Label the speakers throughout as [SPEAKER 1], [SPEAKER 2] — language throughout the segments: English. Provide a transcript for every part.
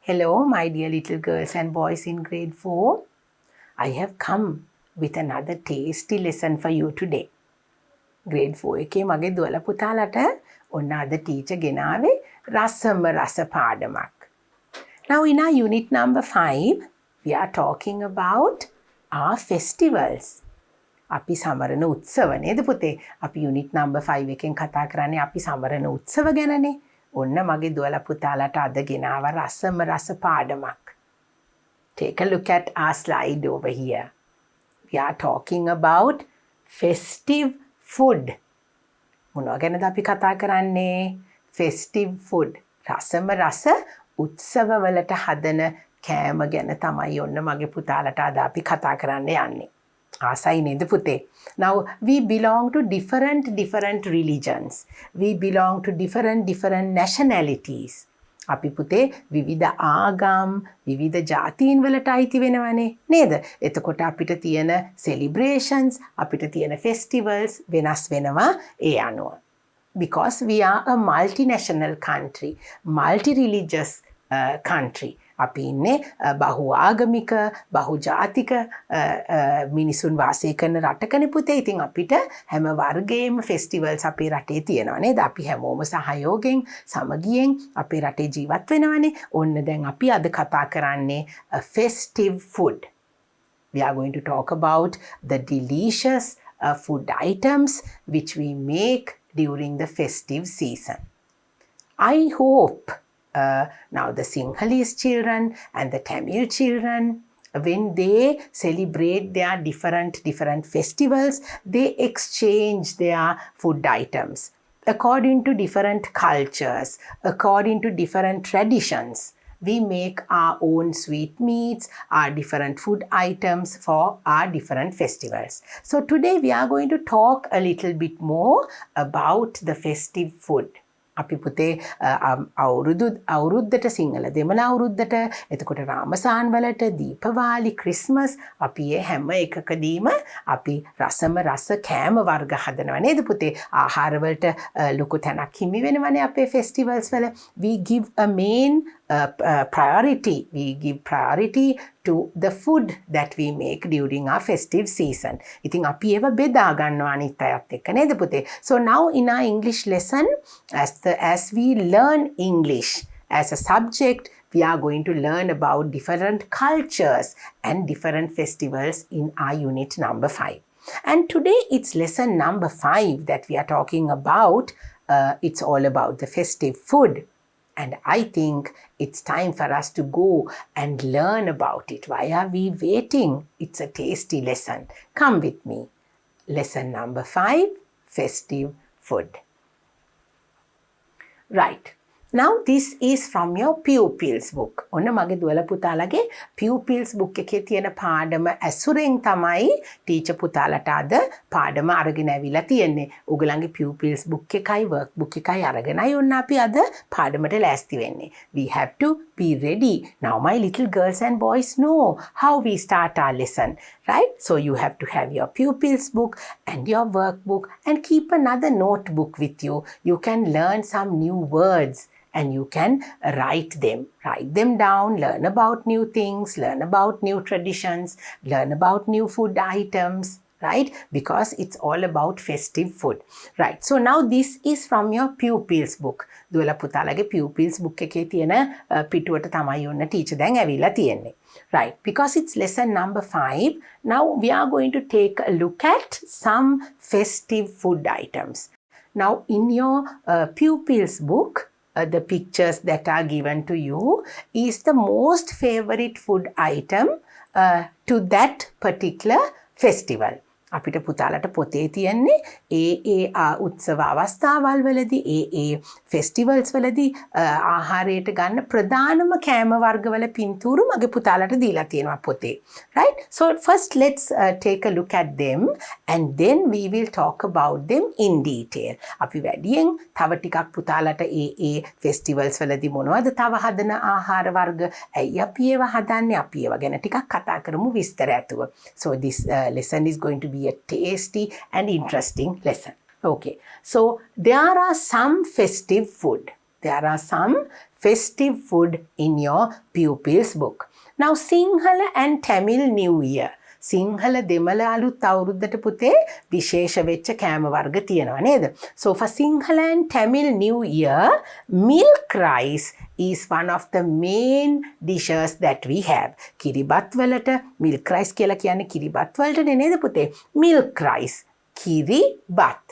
[SPEAKER 1] Hello, my dear little girls and boys in grade 4. I have come with another tasty lesson for you today. Grade 4 එකේ මගේ දුවලා පුතාලට ඔන්න අද teacher ගෙනාවේ රස පාඩමක්. Now in our unit number 5, we are talking about our festivals. අපි සමරන උත්සව නේද පුතේ? අපි unit number 5 එකෙන් කතා කරන්නේ අපි සමරන උත්සව ගැනනේ. ඔන්න මගේ දුවලා පුතාලට අද ගෙනාව රස පාඩමක්. Take a look at our slide over here. We are talking about festive food. මොනවා ගැනද අපි කතා කරන්නේ? Festive food. රස උත්සවවලට හදන කෑම ගැන තමයි ඔන්න මගේ පුතාලට අද අපි කතා කරන්න යන්නේ. ආසයි නේද පුතේ? Now we belong to different religions. We belong to different nationalities. අපි පුතේ විවිධ ආගම් විවිධ ජාතීන් වලට අයිති වෙනවනේ නේද? එතකොට අපිට තියෙන celebrations අපිට තියෙන festivals වෙනස් වෙනවා ඒ අනුව. Because we are a multinational country, multi-religious country. අපි ඉන්නේ බහු ආගමික බහු ජාතික මිනිසුන් වාසය කරන රටකනේ පුතේ. ඉතින් අපිට හැම වර්ගයේම ෆෙස්ටිවල්ස් අපේ රටේ තියෙනවා නේද? අපි හැමෝම සහයෝගයෙන් සමගියෙන් අපේ රටේ ජීවත් වෙනවනේ. ඔන්න දැන් අපි අද කතා කරන්නේ festive food. We are going to talk about the delicious food items which we make during the festive season. I hope now the Sinhalese children and the Tamil children, when they celebrate their different festivals, they exchange their food items according to different cultures, according to different traditions. We make our own sweetmeats, our different food items for our different festivals. So today we are going to talk a little bit more about the festive food. අපි පුතේ අවුරුද්දට සිංහල දෙමළ අවුරුද්දට එතකොට රාමසාන් වලට Deepavali Christmas අපි ඒ හැම එකකදීම අපි රස කෑම වර්ග හදනවා නේද පුතේ? ආහාර වලට ලොකු තැනක් හිමි වෙනවනේ අපේ ෆෙස්ටිවල්ස් වල. We give a main priority. We give priority to the food that we make during our festive season. ඉතින් අපි ඒව බෙදා ගන්නවා අනිත් අයත් එක්ක නේද පුතේ? So now in our English lesson, as we learn English as a subject, we are going to learn about different cultures and different festivals in our unit number 5. And today it's lesson number 5 that we are talking about. It's all about the festive food. And I think it's time for us to go and learn about it. Why are we waiting? It's a tasty lesson. Come with me. Lesson number 5, festive food. Right. Now this is from your pupils book. ඔන්න මගේ දුවලා පුතාලගේ pupils book එකේ තියෙන පාඩම ඇසුරෙන් තමයි teacher පුතාලට අද පාඩම අරගෙන ඇවිල්ලා තියෙන්නේ. ඔයගලන්ගේ pupils book එකයි workbook එකයි අරගෙනයි ඔන්න අපි අද පාඩමට ලෑස්ති වෙන්නේ. We have to be ready. Now my little girls and boys know how we start our lesson, right? So you have to have your pupils book and your workbook and keep another notebook with you. You can learn some new words and you can write them down, learn about new things, learn about new traditions, learn about new food items, right? Because it's all about festive food, right? So now this is from your pupils book. දුවලා පුතාලගේ pupils book එකේ තියෙන පිටුවට තමයි ඔන්න teacher දැන් ඇවිල්ලා තියෙන්නේ. Right, because it's lesson number 5, now we are going to take a look at some festive food items. Now in your pupils book, the pictures that are given to you is the most favorite food item to that particular festival. අපිට පුතාලට පොතේ තියෙන්නේ ඒ උත්සව අවස්ථාවල් වලදී ඒ festivals වලදී ආහාරයට ගන්න ප්‍රධානම කෑම වර්ගවල පින්තූරු මගේ පුතාලට දීලා තියෙනවා පොතේ. Right? So first let's take a look at them and then we will talk about them in detail. අපි වැඩියෙන් තව ටිකක් පුතාලට ඒ ෆෙස්ටිවල්ස් වලදී මොනවද තව හදන ආහාර වර්ග ඇයි අපි ඒවා හදන්නේ අපි ඒවා ගැන ටිකක් කතා කරමු විස්තර ඇතුව. So this lesson is going to be a tasty and interesting lesson. Okay, so there are some festive food. There are some festive food in your pupils book. Now Sinhala and Tamil New Year. Sinhala දෙමළ අලුත් අවුරුද්දට පුතේ විශේෂ වෙච්ච කෑම වර්ග තියෙනවා නේද? So for Sinhala and Tamil New Year, milk rice is one of the main dishes that we have. කිරිබත් වලට milk rice කියලා කියන්නේ කිරිබත් වලටනේ නේද පුතේ? Milk rice. Kiribat.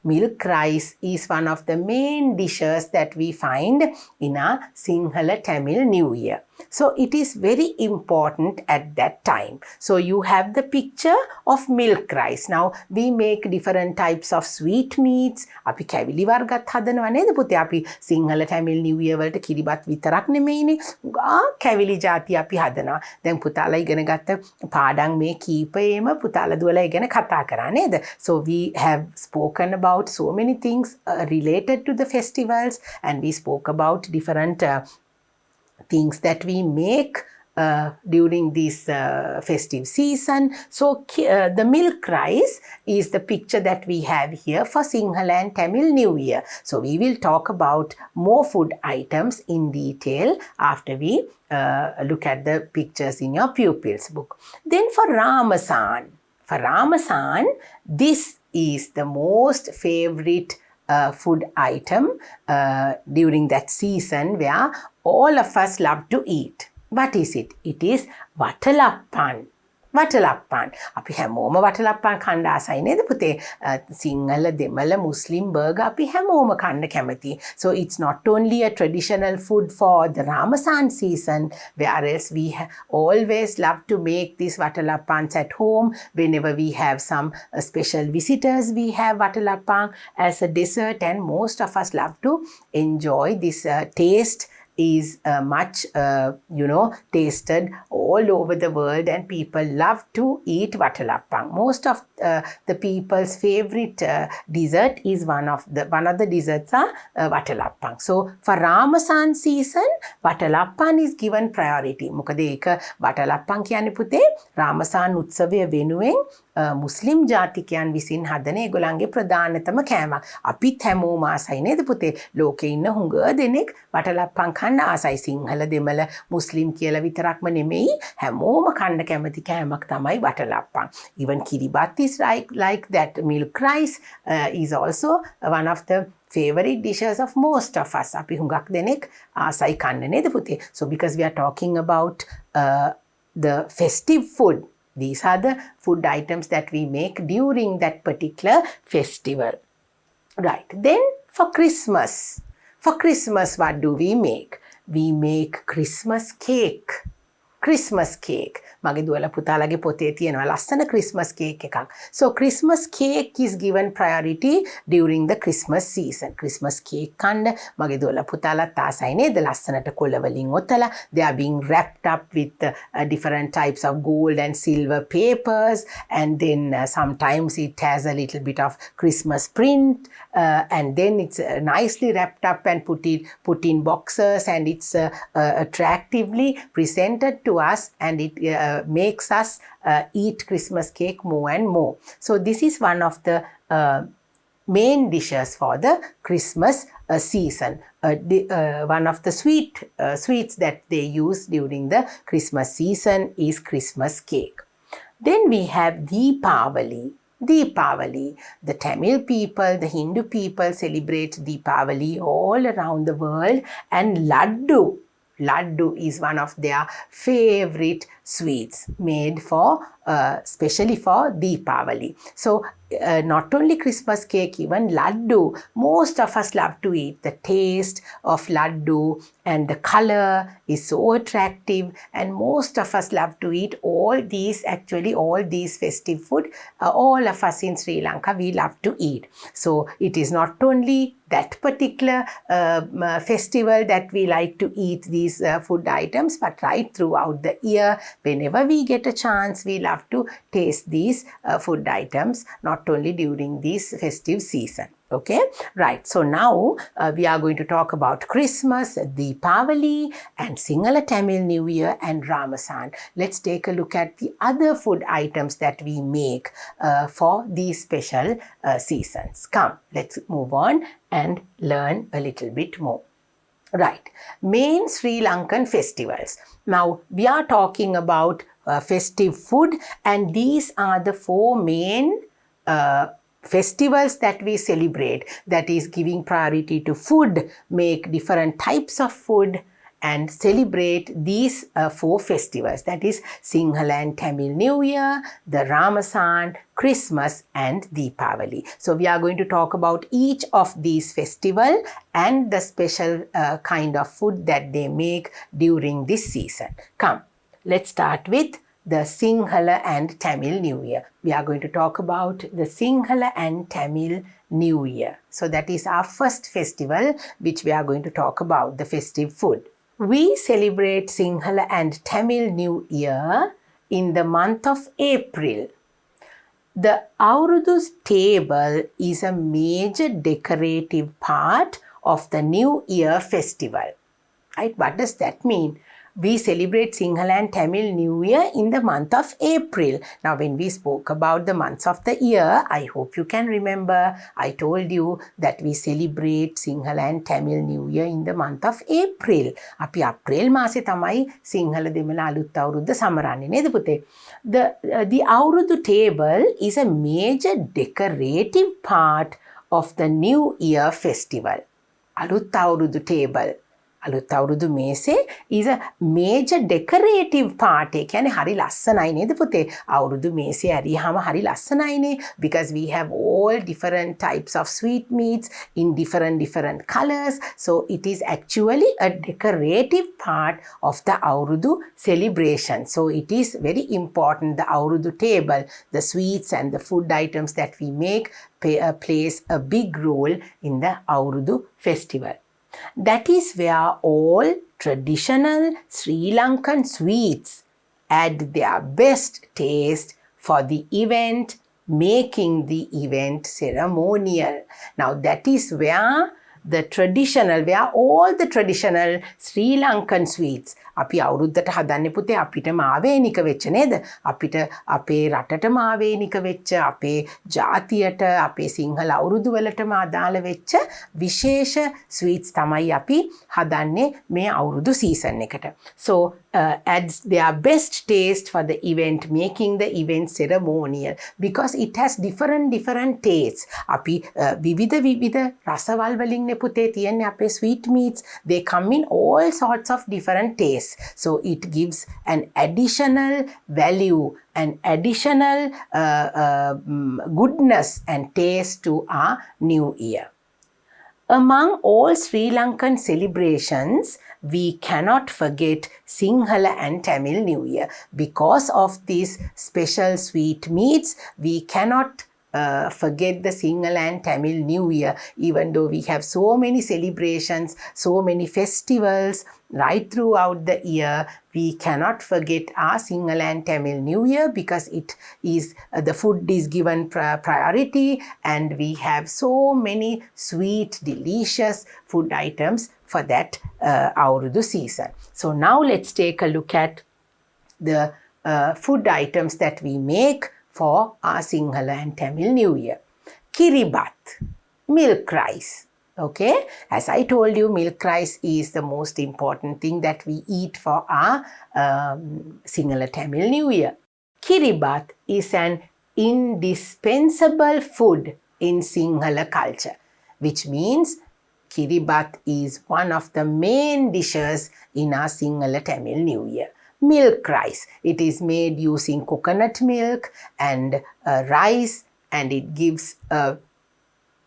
[SPEAKER 1] Milk rice is one of the main dishes that we find in our Sinhala Tamil New Year. So it is very important at that time. So you have the picture of milk rice. Now we make different types of sweet meats. අපි කැවිලි වර්ගත් හදනවා නේද පුතේ? අපි Sinhala Tamil New Year වලට කිරිබත් විතරක් නෙමෙයිනේ. කැවිලි ಜಾති අපි හදනවා. දැන් පුතාලා ඉගෙන ගත්ත පාඩම් මේ කීපයේම පුතාලා දුවලා ඉගෙන කතා කරා නේද? So we have spoken about so many things related to the festivals, and we spoke about different things that we make during this festive season. So the milk rice is the picture that we have here for Sinhala and Tamil New Year. So we will talk about more food items in detail after we look at the pictures in your pupils book. Then for Ramasan, this is the most favorite food item during that season where all of us love to eat. What is it? It is watalappan. අපි හැමෝම වටලප්පන් කන්න ආසයි නේද පුතේ? සිංහල දෙමළ මුස්ලිම් burger අපි හැමෝම කන්න කැමති. So it's not only a traditional food for the Ramasan season, whereas we always love to make these watalappans at home. Whenever we have some special visitors, we have watalappan as a dessert, and most of us love to enjoy this taste is much tasted all over the world, and people love to eat watalappan. Most of the people's favorite dessert is one of the desserts are watalappan. So for Ramasan season, watalappan is given priority. මොකද ඒක watalappan කියන්නේ පුතේ Ramasan උත්සවය වෙනුවෙන් මුස්ලිම් ජාතිකයන් විසින් හදන ඒගොල්ලන්ගේ ප්‍රධානතම කෑමක්. අපිත් හැමෝම ආසයි නේද පුතේ? ලෝකේ ඉන්න හුඟ දෙනෙක් වටලප්පන් කන්න ආසයි. සිංහල දෙමළ මුස්ලිම් කියලා විතරක්ම නෙමෙයි, හැමෝම කන්න කැමති කෑමක් තමයි watalappan. Even Kiribati is like that. Milk rice is also one of the favorite dishes of most of us. අපි හුඟක් දෙනෙක් ආසයි කන්න නේද පුතේ? So because we are talking about the festive food, these are the food items that we make during that particular festival. Right. Then for Christmas, what do we make? We make Christmas cake. මගේ දුවලා පුතාලගේ පොතේ තියෙනවා ලස්සන Christmas cake එකක්. So Christmas cake is given priority during the Christmas season. Christmas cake කන්න මගේ දුවලා පුතාලත් ආසයි නේද? ලස්සනට කොළ වලින් ඔතලා they are being wrapped up with different types of gold and silver papers, and then sometimes it has a little bit of Christmas print, and then it's nicely wrapped up and put in boxes, and it's attractively presented to us, and it makes us eat Christmas cake more and more. So this is one of the main dishes for the Christmas season. One of the sweets that they use during the Christmas season is Christmas cake. Then we have Deepavali. The Tamil people, the Hindu people celebrate Deepavali all around the world, and Laddu is one of their favorite sweets made for especially for Deepavali. So not only Christmas cake, even Laddu, most of us love to eat. The taste of Laddu and the color is so attractive, and most of us love to eat all these festive food. All of us in Sri Lanka, we love to eat. So it is not only that particular festival that we like to eat these food items, but right throughout the year, whenever we get a chance, we love to taste these food items, not only during this festive season. Okay, right. So now we are going to talk about Christmas, Deepavali, and Sinhala Tamil New Year, and Ramasan. Let's take a look at the other food items that we make for these special seasons. Come, let's move on and learn a little bit more. Right. Main Sri Lankan festivals. Now, we are talking about festive food, and these are the four main festivals that we celebrate. That is giving priority to food, make different types of food, and celebrate these four festivals. That is Sinhala and Tamil New Year, the Ramasan, Christmas, and Deepavali. So we are going to talk about each of these festivals and the special kind of food that they make during this season. Come, let's start with the Sinhala and Tamil New Year. We are going to talk about the Sinhala and Tamil New Year. So that is our first festival which we are going to talk about, the festive food. We celebrate Sinhala and Tamil New Year in the month of April. The Aurudu's table is a major decorative part of the New Year festival. Right? What does that mean? We celebrate Sinhala and Tamil New Year in the month of April. Now, when we spoke about the months of the year, I hope you can remember, I told you that we celebrate Sinhala and Tamil New Year in the month of April. අපි අප්‍රේල් මාසේ තමයි සිංහල දෙමළ අලුත් අවුරුද්ද සමරන්නේ නේද පුතේ? The අවුරුදු table is a major decorative part of the New Year festival. අලුත් අවුරුදු table. අලුත් අවුරුදු මේසේ is a major decorative part. ඒ කියන්නේ හරි ලස්සනයි නේද පුතේ? අවුරුදු මේසේ ඇරියාම හරි ලස්සනයිනේ, because we have all different types of sweetmeats in different colors. So it is actually a decorative part of the අවුරුදු celebration. So it is very important, the අවුරුදු table, the sweets and the food items that we make plays a big role in the අවුරුදු festival. That is where all traditional Sri Lankan sweets add their best taste for the event, making the event ceremonial. Now that is where all the traditional Sri Lankan sweets, අපි අවුරුද්දට හදන්නේ පුතේ අපිටම ආවේනික වෙච්ච නේද? අපිට අපේ රටටම ආවේනික වෙච්ච, අපේ ජාතියට, අපේ සිංහල අවුරුදු වලටම අදාළ වෙච්ච විශේෂ ස්වීට්ස් තමයි අපි හදන්නේ මේ අවුරුදු සීසන් එකට. So adds their best taste for the event, making the event ceremonial, because it has different tastes. අපි විවිධ රසවල් වලින් නේ පුතේ තියන්නේ අපේ sweet meats. They come in all sorts of different tastes. So it gives an additional value, an additional goodness and taste to our new year. Among all Sri Lankan celebrations, we cannot forget Sinhala and Tamil New Year. Because of these special sweet meats, we cannot forget the Sinhala and Tamil New Year. Even though we have so many celebrations, so many festivals right throughout the year, we cannot forget our Sinhala and Tamil New Year, because it is the food is given priority, and we have so many sweet, delicious food items for that Aurudu season. So now let's take a look at the food items that we make for our Sinhala and Tamil New Year. Kiribati, milk rice. Okay, as I told you, milk rice is the most important thing that we eat for our Sinhala Tamil New Year. Kiribati is an indispensable food in Sinhala culture, which means Kiribati is one of the main dishes in our Sinhala Tamil New Year. Milk rice. It is made using coconut milk and rice, and it gives a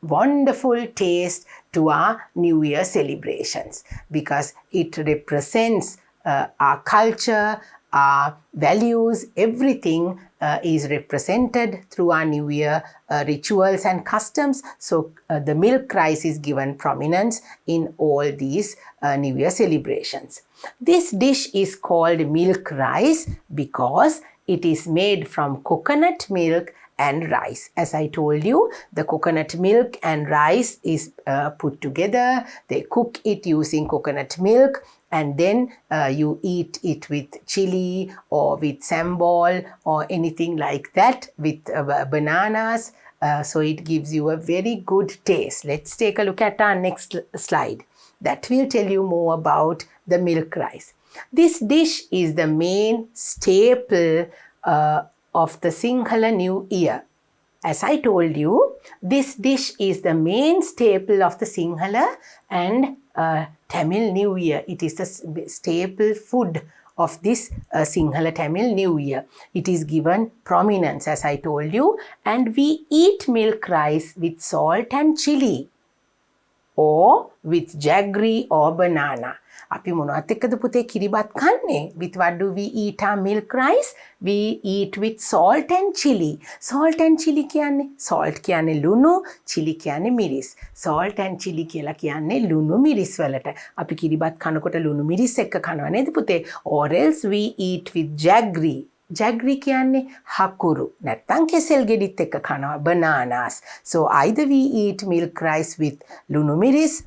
[SPEAKER 1] wonderful taste to our New Year celebrations, because it represents our culture, our values, everything is represented through our New Year rituals and customs. So the milk rice is given prominence in all these New Year celebrations. This dish is called milk rice because it is made from coconut milk and rice. As I told you, the coconut milk and rice is put together. They cook it using coconut milk, and then you eat it with chili or with sambal or anything like that, with bananas. So it gives you a very good taste. Let's take a look at our next slide. that will tell you more about the milk rice. This dish is the main staple of the Sinhala New Year. As I told you, this dish is the main staple of the Sinhala and Tamil New Year. It is the staple food of this Sinhala Tamil New Year. It is given prominence, as I told you, and we eat milk rice with salt and chili or with jaggery or banana. අපි මොනවත් එක්කද පුතේ කිරිබත් කන්නේ? With what do we eat our milk rice? We eat with salt and chili. Salt and chili කියන්නේ salt කියන්නේ ලුණු, chili කියන්නේ මිරිස්. Salt and chili කියලා කියන්නේ ලුණු මිරිස් වලට. අපි කිරිබත් කනකොට ලුණු මිරිස් එක්ක කනවා නේද පුතේ? Or else we eat with jaggery. Jaggery කියන්නේ හකුරු. නැත්තම් කෙසෙල් ගෙඩිත් එක්ක කනවා bananas. So either we eat milk rice with ලුණු මිරිස්,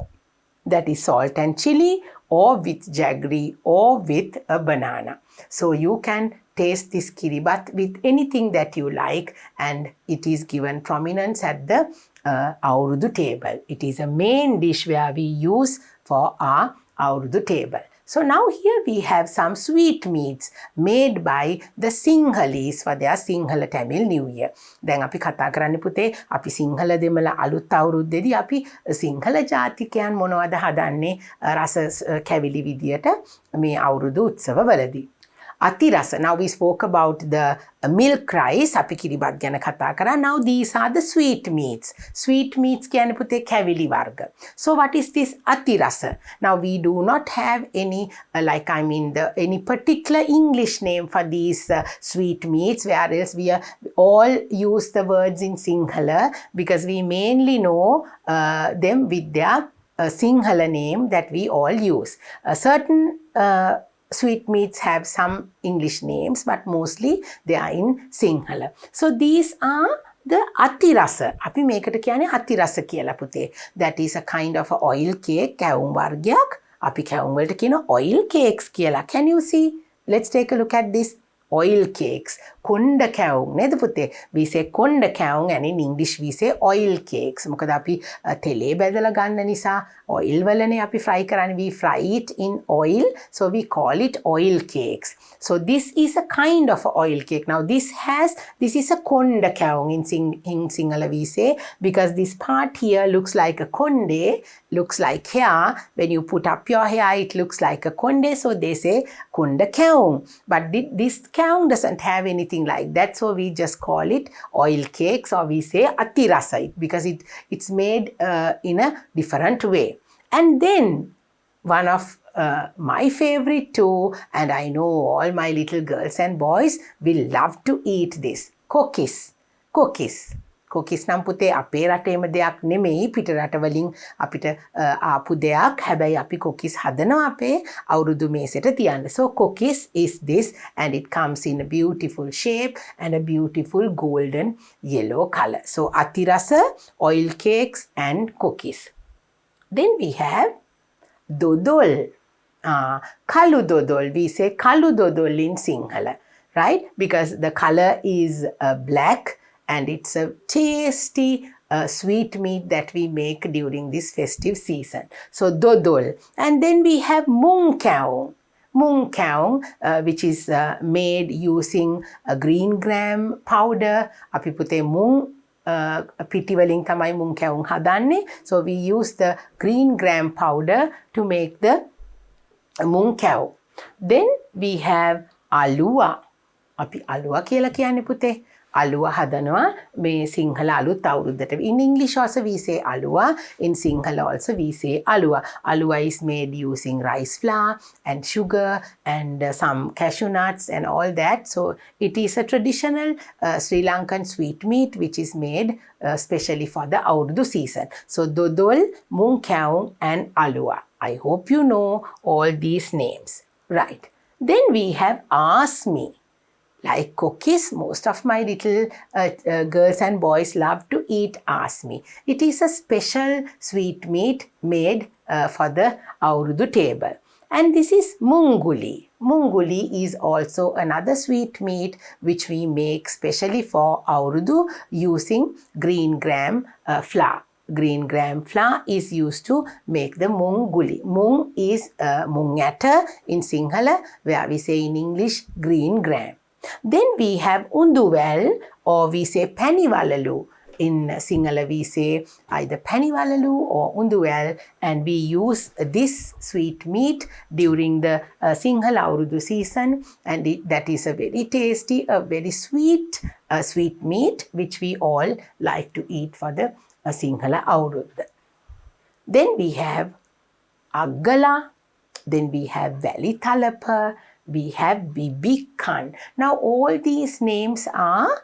[SPEAKER 1] that is salt and chili, or with jaggery or with a banana. So you can taste this kiribat with anything that you like, and it is given prominence at the Aurudu table. It is a main dish where we use for our Aurudu table. So now here we have some sweetmeats made by the Sinhalese for their Sinhala Tamil New Year. දැන් අපි කතා කරන්නේ පුතේ අපි සිංහල දෙමළ අලුත් අවුරුද්දේදී අපි සිංහල ජාතිකයන් මොනවද හදන්නේ රස කැවිලි විදියට මේ අවුරුදු උත්සවවලදී. අතිරස. Now we spoke about the milk rice. අපි කිරිබත් ගැන කතා කරා. Now these are the sweetmeats. Sweetmeats කියන්නේ පුතේ කැවිලි වර්ග. So what is this අතිරස? Now we do not have any any particular English name for these sweetmeats, whereas we all use the words in Sinhala because we mainly know them with their Sinhala name that we all use. Certain sweetmeats have some English names, but mostly they are in Sinhala. So these are the atirasa. අපි මේකට කියන්නේ අතිරස කියලා පුතේ. That is a kind of a oil cake, කැවුම් වර්ගයක්. අපි කැවුම් වලට කියන oil cakes කියලා. Can you see? Let's take a look at this. Oil cakes. කොණ්ඩ කැවුම් නේද පුතේ? We say කොණ්ඩ kavum, and in English we say oil cakes. මොකද අපි තෙලේ බැදලා ගන්න නිසා oil වලනේ අපි fry කරන්නේ. We fry it in oil, so we call it oil cakes. So this is a kind of a oil cake. Now this is a කොණ්ඩ kavum in Sinhala we say, because this part here looks like a konde, looks like hair. When you put up your hair, it looks like a konde, so they say කොණ්ඩ kavum. But this kyaung doesn't have anything like that, so we just call it oil cakes, or we say atirasa because it's made in a different way. And then one of my favorite too, and I know all my little girls and boys will love to eat this, cookies. Cookies නම් පුතේ අපේ රටේම දෙයක් නෙමෙයි, පිට රටවලින් අපිට ආපු දෙයක්. හැබැයි අපි cookies හදනවා අපේ අවුරුදු මේසෙට තියන්න. So cookies is this, and it comes in a beautiful shape and a beautiful golden yellow color. So atirasa, oil cakes and cookies. Then we have dodol. Kalu dodol. We say kalu dodol in Sinhala, right? Because the color is black, and it's a tasty sweet meat that we make during this festive season. So dodol. And then we have mung kyaung. Mung kyaung, which is made using a green gram powder. Api pute mung පිටි වලින් තමයි මුං කැවුම් හදන්නේ. So we use the green gram powder to make the මුං kavum. Then we have alua. අපි alua කියලා කියන්නේ පුතේ. Alua හදනවා මේ සිංහල අලුත් අවුරුද්දට. In English also we say alua. In Sinhala also we say alua. Alua is made using rice flour and sugar and some cashew nuts and all that. So it is a traditional Sri Lankan sweet meat which is made specially for the Aurudhu season. So dodol, mung kyaung and alua. I hope you know all these names. Right. Then we have asmi. Like cookies, most of my little girls and boys love to eat asmi. It is a special sweet meat made for the Aurudu table. And this is munguli. Munguli is also another sweet meat which we make specially for Aurudu using green gram flour. green gram flour is used to make the mung guli. Mung is mung atta in Sinhala, where we say in English green gram. Then we have unduwal, or we say paniwalalu. In Sinhala we say either paniwalalu or unduwal, and we use this sweet meat during the Sinhala Aurudu season, and that is a very tasty, a very sweet meat which we all like to eat for the Sinhala Aurudu. Then we have Aggala, then we have Valley Thalapa, we have Bibikan. Now all these names are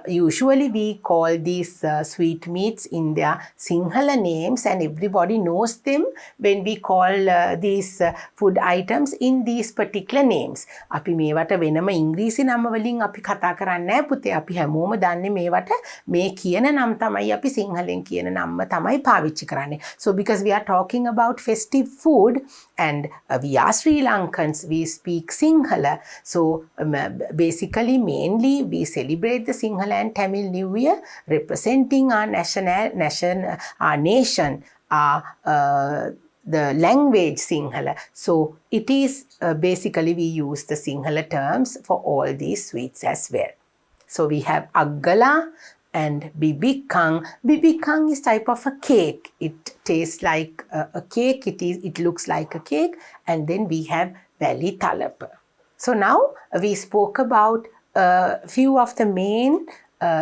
[SPEAKER 1] usually we call these sweet meats in their Sinhala names, and everybody knows them when we call these food items in these particular names. අපි මේවට වෙනම ඉංග්‍රීසි නම වලින් අපි කතා කරන්නේ නැහැ පුතේ. අපි හැමෝම දන්නේ මේවට මේ කියන නම් තමයි අපි සිංහලෙන් කියන නම්ම තමයි පාවිච්චි කරන්නේ. So because we are talking about festive food and we are Sri Lankans, we speak Sinhala. So basically mainly we celebrate the Sinhala and Tamil New Year, representing our nation, the language Sinhala. So it is basically we use the Sinhala terms for all these sweets as well. So we have Aggala and Bibikang. Bibikang is type of a cake. It tastes like a cake. It looks like a cake. And then we have Valley Thalapa. So now we spoke about a few of the main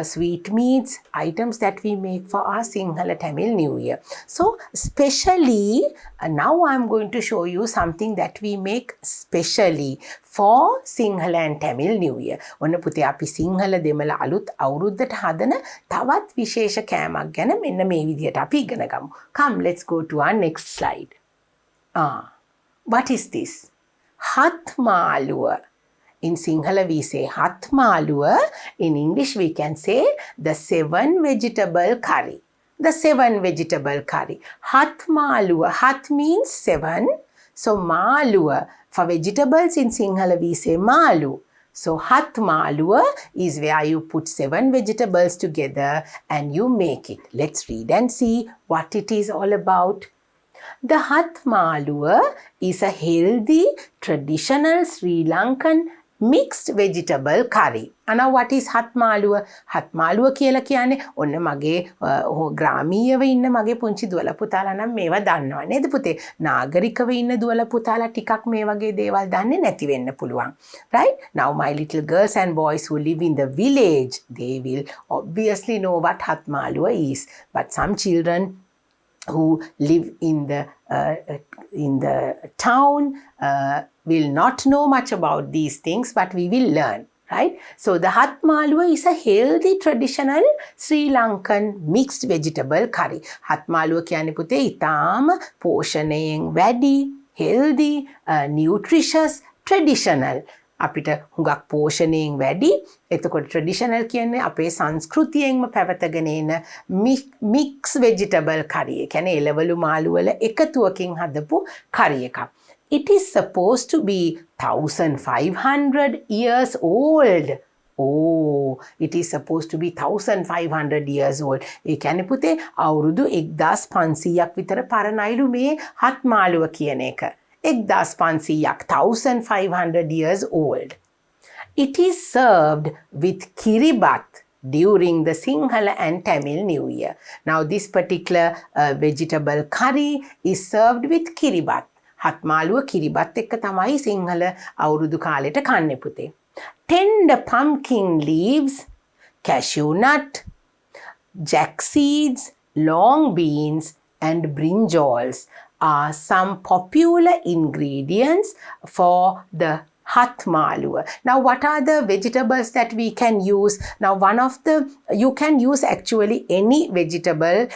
[SPEAKER 1] sweet meats items that we make for our Sinhala Tamil New Year. So specially, now I'm going to show you something that we make specially for Sinhala and Tamil New Year. ඔන්න පුතේ අපි සිංහල දෙමළ අලුත් අවුරුද්දට හදන තවත් විශේෂ කෑමක් ගැන මෙන්න මේ විදිහට අපි ඉගෙන ගමු. Come, let's go to our next slide. What is this? Hatmaluwa. In Sinhala we say Hatmaluwa. In English we can say the 7 vegetable curry. The 7 vegetable curry. Hatmaluwa. Hat means 7. So Maluwa. For vegetables in Sinhala we say Malu. So Hatmaluwa is where you put 7 vegetables together and you make it. Let's read and see what it is all about. The Hatmaluwa is a healthy, traditional Sri Lankan mixed vegetable curry. And now what is Hatmaluwa? Hatmaluwa කියලා කියන්නේ ඔන්න මගේ ග්‍රාමීයව ඉන්න මගේ පුංචි දුවලා පුතාලා නම් මේවා දන්නවා නේද පුතේ? නාගරිකව ඉන්න දුවලා පුතාලා ටිකක් මේ වගේ දේවල් දන්නේ නැති වෙන්න පුළුවන්. Right? Now my little girls and boys who live in the village, they will obviously know what Hatmaluwa is. But some children who live in the town will not know much about these things, but we will learn, right? So the Hatmaluwa is a healthy traditional Sri Lankan mixed vegetable curry. Hatmaluwa කියන්නේ පුතේ ඊටාම පෝෂණයෙන් වැඩි, healthy, nutritious, traditional. අපිට හුඟක් පෝෂණයෙන් වැඩි. එතකොට traditional කියන්නේ අපේ සංස්කෘතියෙන්ම පැවතගෙන එන මික්ස් වෙජිටබල් කරි. ඒ කියන්නේ එළවලු මාළු වල එකතුවකින් හදපු කරි එකක්. It is supposed to be 1500 years old. Oh, it is supposed to be 1500 years old. ඒ කියන්නේ පුතේ අවුරුදු 1500ක් විතර පරණයිලු මේ හත්මාළුව කියන එක. 1500 years old. It is served with Kiribati during the Sinhala and Tamil New Year. Now this particular vegetable curry is served with Kiribati. Hatmaluwa Kiribati එක්ක තමයි සිංහල අවුරුදු කාලෙට කන්නේ පුතේ. Tender pumpkin leaves, cashew nut, jack seeds, long beans and brinjals are some popular ingredients for the Hatmaluwa. Now what are the vegetables that we can use? Now you can use actually any vegetable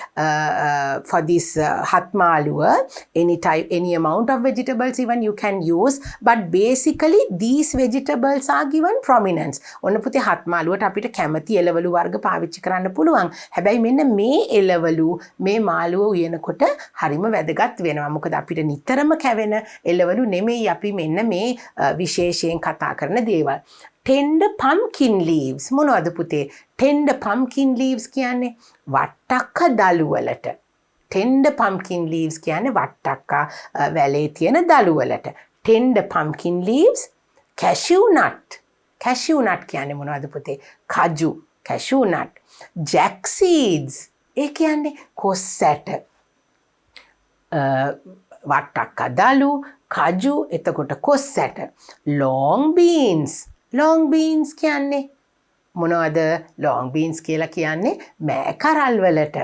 [SPEAKER 1] for this Hatmaluwa, any amount of vegetables even you can use, but basically these vegetables are given prominence. ඔන්න පුතේ Hatmaluවට අපිට කැමති එළවලු වර්ග පාවිච්චි කරන්න පුළුවන්. හැබැයි මෙන්න මේ එළවලු මේ මාළුව උයනකොට හරිම වැදගත් වෙනවා. මොකද අපිට නිතරම කැවෙන එළවලු නෙමෙයි අපි මෙන්න මේ විශේෂ විශේෂයෙන් කතා කරන දේවල්. Tender pumpkin leaves මොනවද පුතේ? Tender pumpkin leaves කියන්නේ වට්ටක්ක දළු වලට. Tender pumpkin leaves කියන්නේ වට්ටක්ක වැලේ තියෙන දළු වලට. Tender pumpkin leaves. Cashew nut. Cashew nut කියන්නේ මොනවද පුතේ? කජු. Cashew nut. Jack seeds. ඒ කියන්නේ කොස් ඇට. වට්ටක්ක දළු, කජු, එතකොට කොස් ඇට. Long beans. Long beans කියන්නේ මොනවද? Long beans කියලා කියන්නේ මෑ කරල් වලට.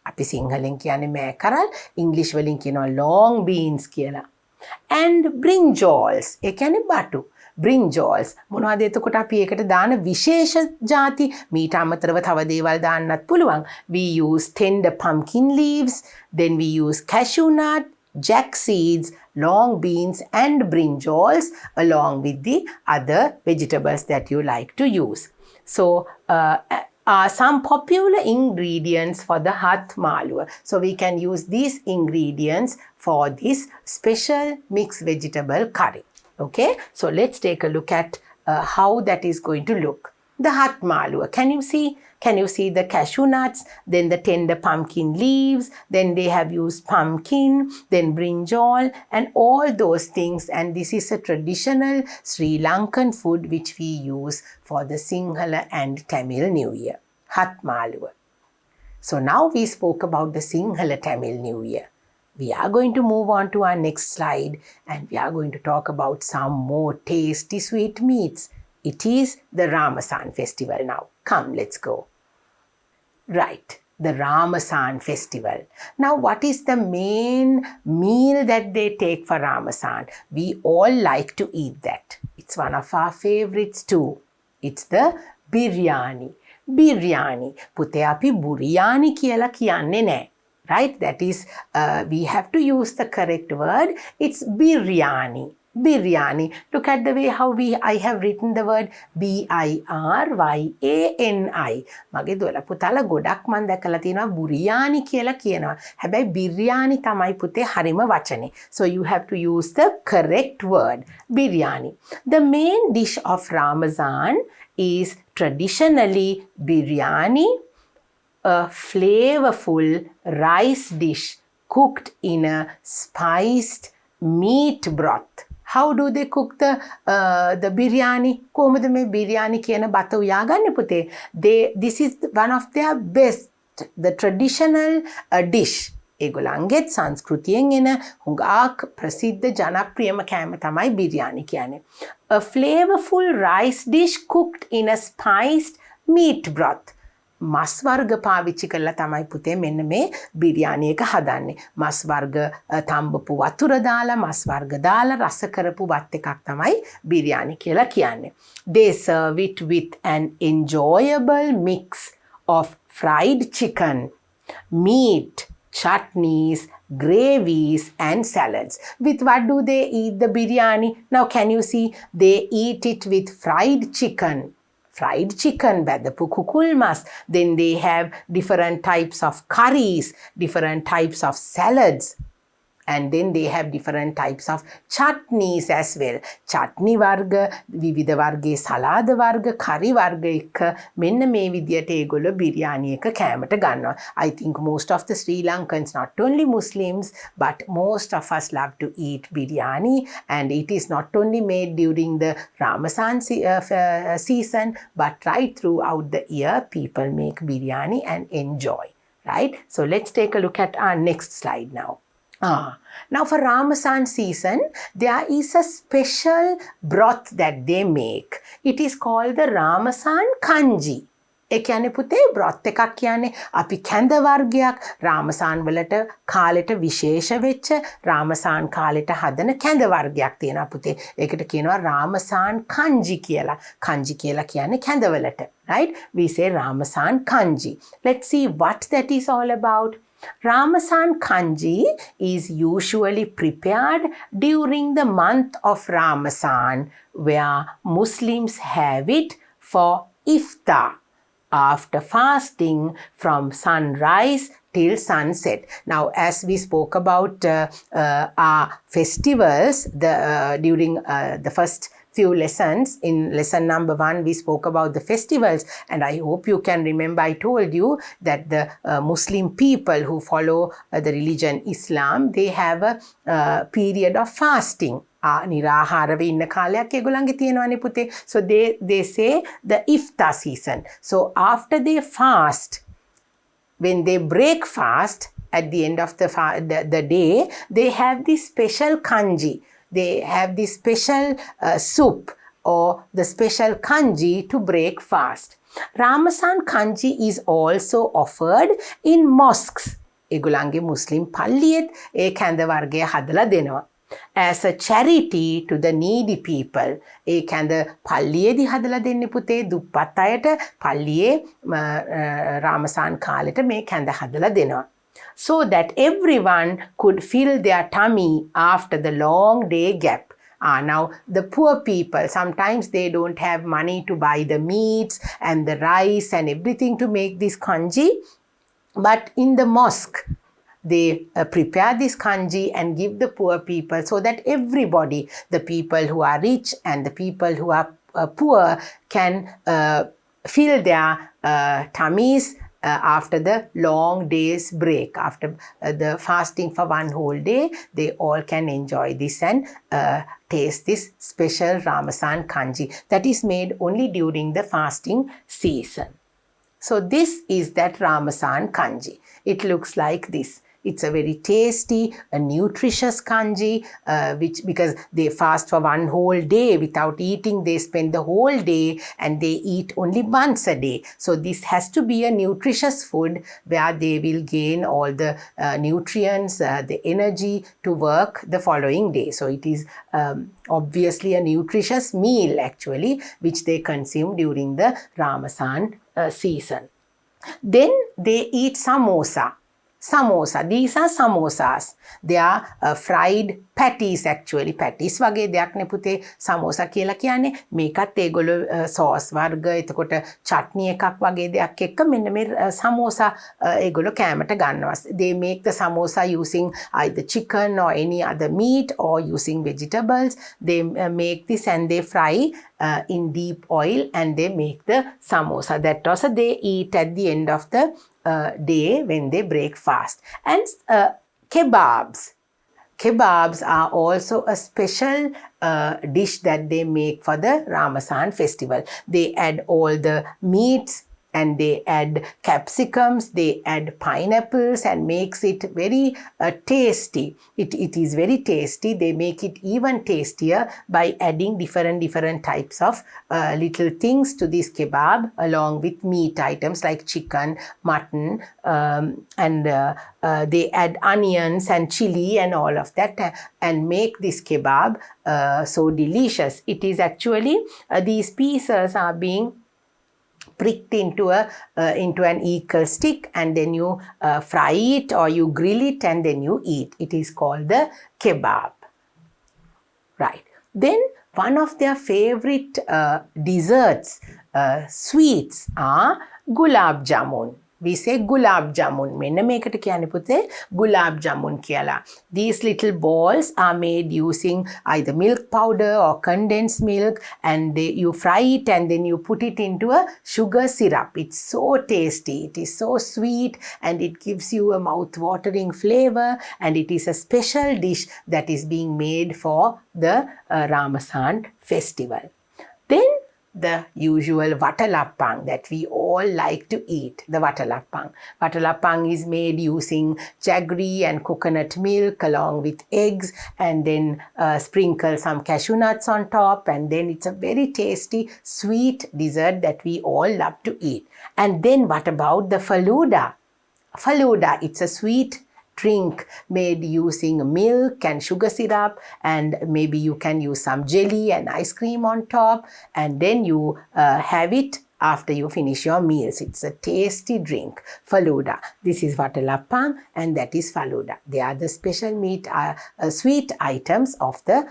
[SPEAKER 1] අපි සිංහලෙන් කියන්නේ මෑ කරල්, ඉංග්‍රීසි වලින් කියනවා long beans කියලා. And brinjals. ඒ කියන්නේ බටු. brinjals මොනවද එතකොට අපි ඒකට දාන විශේෂ ಜಾති මීට අමතරව තව දේවල් දාන්නත් පුළුවන්. We use tender pumpkin leaves, then we use cashew nut, jack seeds, long beans and brinjals along with the other vegetables that you like to use. So are some popular ingredients for the hat malua. So we can use these ingredients for this special mixed vegetable curry. Okay, so let's take a look at how that is going to look. The hat malua. Can you see the cashew nuts, then the tender pumpkin leaves, then they have used pumpkin, then brinjal and all those things. And this is a traditional Sri Lankan food which we use for the Sinhala and Tamil New Year. Hat malua. So now we spoke about the Sinhala Tamil New Year. We are going to move on to our next slide and we are going to talk about some more tasty sweet meats. It is the Ramasan Festival now. Come, let's go. Right, the Ramasan Festival. Now, what is the main meal that they take for Ramasan? We all like to eat that. It's one of our favorites too. It's the biryani. Biryani. Pute api buryani kiyala kiyanne naha. Right? That is, we have to use the correct word. It's biryani. Biryani. Look at the way how I have written the word B-I-R-Y-A-N-I. මගේ දුවලා පුතාලා ගොඩක් මන් දැකලා තියෙනවා බුරියානි කියලා කියනවා. හැබැයි බිරියානි තමයි පුතේ හරිම වචනේ. So you have to use the correct word. Biryani. The main dish of Ramadan is traditionally biryani, a flavorful rice dish cooked in a spiced meat broth. How do they cook the biryani? කොහොමද මේ biryani කියන බත උයාගන්නේ පුතේ? This is one of their best, the traditional dish. ඒගොල්ලන්ගේ සංස්කෘතියෙන් එන හුඟක් ප්‍රසිද්ධ ජනප්‍රියම කෑම තමයි biryani කියන්නේ. A flavorful rice dish cooked in a spiced meat broth. මස් වර්ග පාවිච්චි කරලා තමයි පුතේ මෙන්න මේ බිරියානි එක හදන්නේ. මස් වර්ග තඹපු වතුර දාලා මස් වර්ග දාලා රස කරපු වත් එකක් තමයි බිරියානි කියලා කියන්නේ. They serve it with an enjoyable mix of fried chicken, meat, chutneys, gravies and salads. With what do they eat the biryani? Now can you see? They eat it with fried chicken. Fried chicken, badapu kukulmas. Then they have different types of curries, different types of salads. And then they have different types of chutneys as well. Chutney varga, විවිධ වර්ගයේ සලාද වර්ග, curry වර්ග එක මෙන්න මේ විදියට ඒගොල්ලෝ බිරියානි එක කෑමට ගන්නවා. I think most of the Sri Lankans, not only Muslims, but most of us love to eat biryani, and it is not only made during the Ramasan season, but right throughout the year people make biryani and enjoy. Right? So let's take a look at our next slide now. Now for Ramasan season, there is a special broth that they make. It is called the Ramasan Kanji. ඒ කියන්නේ පුතේ broth එකක් කියන්නේ අපි කැඳ වර්ගයක් රාමසාන් වලට කාලෙට විශේෂ වෙච්ච රාමසාන් කාලෙට හදන කැඳ වර්ගයක් තියෙනවා පුතේ. ඒකට කියනවා Ramasan Kanji කියලා. Kanji කියලා කියන්නේ කැඳ වලට. Right? We say Ramasan Kanji. Let's see what that is all about. Ramasan Kanji is usually prepared during the month of Ramasan, where Muslims have it for iftar, after fasting from sunrise till sunset. Now, as we spoke about our festivals during the first few lessons. In lesson number 1, we spoke about the festivals, and I hope you can remember I told you that the Muslim people who follow the religion Islam, they have a period of fasting. නිරාහාරව ඉන්න කාලයක් ඒගොල්ලන්ගේ තියෙනවානේ පුතේ. So they say the iftar season. So after they fast, when they break fast at the end of the day, they have this special kanji. They have this special soup or the special kanji to break fast. Ramasan Kanji is also offered in mosques. ඒගොල්ලන්ගේ මුස්ලිම් පල්ලියෙත් ඒ කැඳ වර්ගය හදලා දෙනවා. As a charity to the needy people. ඒ කැඳ පල්ලියේදී හදලා දෙන්නේ පුතේ දුප්පත් අයට පල්ලියේ රාමසාන් කාලෙට මේ කැඳ හදලා දෙනවා. So that everyone could fill their tummy after the long day gap. Now, the poor people, sometimes they don't have money to buy the meats and the rice and everything to make this kanji. But in the mosque, they prepare this kanji and give the poor people so that everybody, the people who are rich and the people who are poor, can fill their tummies after the long day's break. After the fasting for one whole day, they all can enjoy this and taste this special Ramasan Kanji that is made only during the fasting season. So this is that Ramasan Kanji. It looks like this. It's a very tasty, a nutritious kanji, because they fast for one whole day without eating. They spend the whole day and they eat only once a day. So this has to be a nutritious food where they will gain all the nutrients, the energy to work the following day. So it is obviously a nutritious meal actually, which they consume during the Ramasan season. Then they eat samosa. Samosa. These are samosas. They are fried patties actually. Patties වගේ දෙයක් නේ පුතේ samosa කියලා කියන්නේ. මේකත් ඒගොල්ලෝ sauce වර්ග එතකොට චට්නි එකක් වගේ දෙයක් එක්ක මෙන්න මේ samosa ඒගොල්ලෝ කෑමට ගන්නවා. They make the samosa using either chicken or any other meat or using vegetables. They make this and they fry in deep oil and they make the samosa. That also they eat at the end of the day when they break fast. And kebabs. Kebabs are also a special dish that they make for the Ramasan festival. They add all the meats and they add capsicums, they add pineapples and makes it very tasty. It is very tasty. They make it even tastier by adding different types of little things to this kebab along with meat items like chicken, mutton, and they add onions and chili and all of that and make this kebab so delicious. It is actually, these pieces are being pricked into an equal stick and then you fry it or you grill it and then you eat. It is called the kebab. Right. Then one of their favorite desserts, sweets are Gulab Jamun. We say Gulab Jamun. මෙන්න මේකට කියන්නේ පුතේ Gulab Jamun කියලා. These little balls are made using either milk powder or condensed milk and you fry it and then you put it into a sugar syrup. It's so tasty. It is so sweet and it gives you a mouth-watering flavor and it is a special dish that is being made for the Ramasan festival. Then the usual vatalappang that we all like to eat, the vatalappang. Vatalappang is made using jaggery and coconut milk along with eggs and then sprinkle some cashew nuts on top and then it's a very tasty sweet dessert that we all love to eat. And then what about the Falooda? Falooda, it's a sweet drink made using milk and sugar syrup and maybe you can use some jelly and ice cream on top and then you have it after you finish your meals. It's a tasty drink, Falooda. This is vatalappang and that is Falooda. They are the special sweet items of the